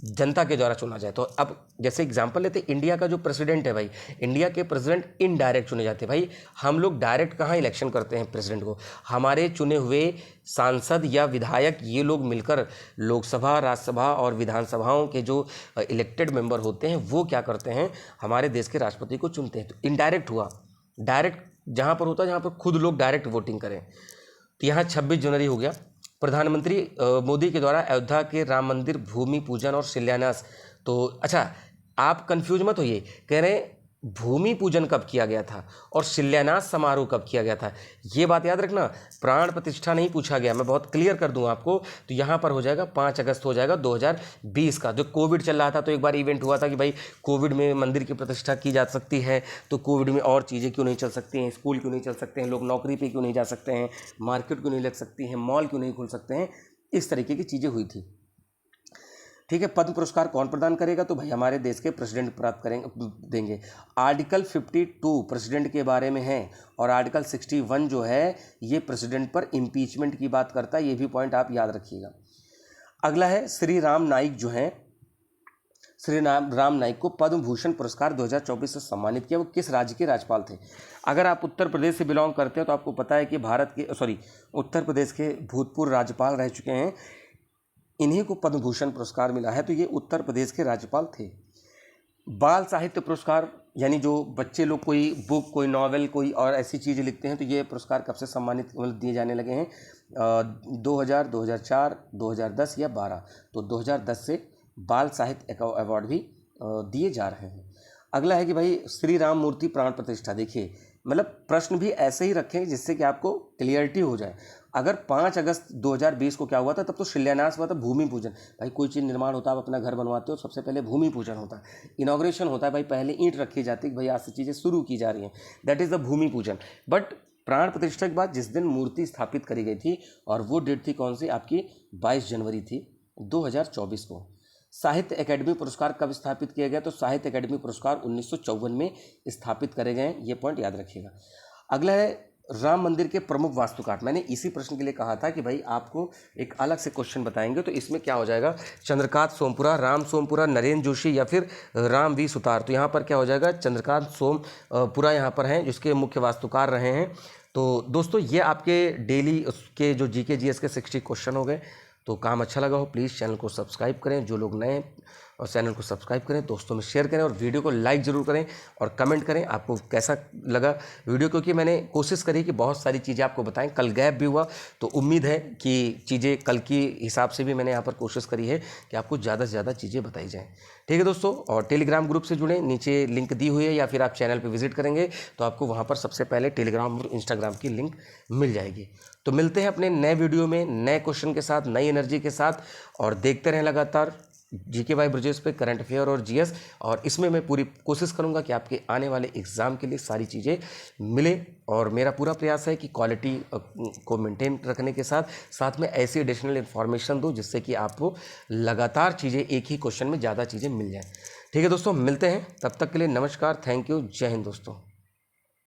जनता के द्वारा चुना जाए। तो अब जैसे एग्जांपल लेते, इंडिया का जो प्रेसिडेंट है भाई, इंडिया के प्रेसिडेंट इनडायरेक्ट चुने जाते हैं। भाई हम लोग डायरेक्ट कहाँ इलेक्शन करते हैं प्रेसिडेंट को? हमारे चुने हुए सांसद या विधायक ये लोग मिलकर लोकसभा, राज्यसभा और विधानसभाओं के जो इलेक्टेड मेंबर होते हैं वो क्या करते हैं, हमारे देश के राष्ट्रपति को चुनते हैं। तो इनडायरेक्ट हुआ, डायरेक्ट जहाँ पर होता है जहाँ पर खुद लोग डायरेक्ट वोटिंग करें। तो यहाँ 26 जनवरी हो गया। प्रधानमंत्री मोदी के द्वारा अयोध्या के राम मंदिर भूमि पूजन और शिलान्यास। तो अच्छा, आप कंफ्यूज मत होइए, कह रहे हैं भूमि पूजन कब किया गया था और शिलान्यास समारोह कब किया गया था, ये बात याद रखना। प्राण प्रतिष्ठा नहीं पूछा गया, मैं बहुत क्लियर कर दूं आपको। तो यहाँ पर हो जाएगा 5 अगस्त हो जाएगा 2020 का। जो कोविड चल रहा था तो एक बार इवेंट हुआ था कि भाई कोविड में मंदिर की प्रतिष्ठा की जा सकती है, तो कोविड में और चीज़ें क्यों नहीं चल सकती हैं, स्कूल क्यों नहीं चल सकते हैं, लोग नौकरी पर क्यों नहीं जा सकते हैं, मार्केट क्यों नहीं लग सकती हैं, मॉल क्यों नहीं खुल सकते हैं, इस तरीके की चीज़ें हुई थी। ठीक है, पद्म पुरस्कार कौन प्रदान करेगा, तो भाई हमारे देश के प्रेसिडेंट प्राप्त देंगे। आर्टिकल 52 प्रेसिडेंट के बारे में है और आर्टिकल 61 जो है ये प्रेसिडेंट पर इम्पीचमेंट की बात करता है, ये भी पॉइंट आप याद रखिएगा। अगला है श्री राम नाईक जो है, श्री राम नाईक को पद्म भूषण पुरस्कार 2024 से सम्मानित किया। वो किस राज्य के राज्यपाल थे? अगर आप उत्तर प्रदेश से बिलोंग करते हैं तो आपको पता है कि उत्तर प्रदेश के भूतपूर्व राज्यपाल रह चुके हैं, इन्हीं को पद्म भूषण पुरस्कार मिला है, तो ये उत्तर प्रदेश के राज्यपाल थे। बाल साहित्य पुरस्कार, यानी जो बच्चे लोग कोई बुक, कोई नॉवेल, कोई और ऐसी चीज़ें लिखते हैं, तो ये पुरस्कार कब से सम्मानित दिए जाने लगे हैं? 2000, 2004, 2010 या 12। तो 2010 से बाल साहित्य अवार्ड भी दिए जा रहे हैं। अगला है कि भाई श्री राम मूर्ति प्राण प्रतिष्ठा। देखिए, मतलब प्रश्न भी ऐसे ही रखें जिससे कि आपको क्लियरिटी हो जाए। अगर 5 अगस्त 2020 को क्या हुआ था, तब तो शिलान्यास हुआ था, भूमि पूजन। भाई कोई चीज़ निर्माण होता है, आप अपना घर बनवाते हो, सबसे पहले भूमि पूजन होता है, इनॉग्रेशन होता है, भाई पहले ईंट रखी जाती है, भाई आज से चीज़ें शुरू की जा रही हैं, दैट इज़ द भूमि पूजन। बट प्राण प्रतिष्ठा के बाद जिस दिन मूर्ति स्थापित करी गई थी, और वो डेट थी कौन सी आपकी? 22 जनवरी थी 2024 को। साहित्य अकेडमी पुरस्कार कब स्थापित किया गया? तो साहित्य अकेडमी पुरस्कार 1954 में स्थापित करे गए, ये पॉइंट याद रखिएगा। अगला है राम मंदिर के प्रमुख वास्तुकार। मैंने इसी प्रश्न के लिए कहा था कि भाई आपको एक अलग से क्वेश्चन बताएंगे, तो इसमें क्या हो जाएगा? चंद्रकांत सोमपुरा, राम सोमपुरा, नरेंद्र जोशी या फिर राम वी सुतार। तो यहाँ पर क्या हो जाएगा? चंद्रकांत सोमपुरा यहाँ पर हैं, जिसके मुख्य वास्तुकार रहे हैं। तो दोस्तों ये आपके डेली के जो जीके जीएस के 60 क्वेश्चन हो गए। तो काम अच्छा लगा हो प्लीज़ चैनल को सब्सक्राइब करें, जो लोग नए हैं और चैनल को सब्सक्राइब करें, दोस्तों में शेयर करें और वीडियो को लाइक ज़रूर करें और कमेंट करें आपको कैसा लगा वीडियो, क्योंकि मैंने कोशिश करी कि बहुत सारी चीज़ें आपको बताएं। कल गैप भी हुआ, तो उम्मीद है कि चीज़ें कल की हिसाब से भी मैंने यहाँ पर कोशिश करी है कि आपको ज़्यादा से ज़्यादा चीज़ें बताई जाएँ। ठीक है दोस्तों, और टेलीग्राम ग्रुप से जुड़ें, नीचे लिंक दी हुई है, या फिर आप चैनल पर विजिट करेंगे तो आपको वहाँ पर सबसे पहले टेलीग्राम और इंस्टाग्राम की लिंक मिल जाएगी। तो मिलते हैं अपने नए वीडियो में नए क्वेश्चन के साथ, नई एनर्जी के साथ, और देखते रहें लगातार जीके बाय ब्रजेश पे करंट अफेयर और जीएस। और इसमें मैं पूरी कोशिश करूंगा कि आपके आने वाले एग्ज़ाम के लिए सारी चीज़ें मिले, और मेरा पूरा प्रयास है कि क्वालिटी को मेंटेन रखने के साथ साथ में ऐसी एडिशनल इन्फॉर्मेशन दूं जिससे कि आपको लगातार चीज़ें एक ही क्वेश्चन में ज़्यादा चीज़ें मिल जाएँ। ठीक है दोस्तों, मिलते हैं, तब तक के लिए नमस्कार, थैंक यू, जय हिंद दोस्तों।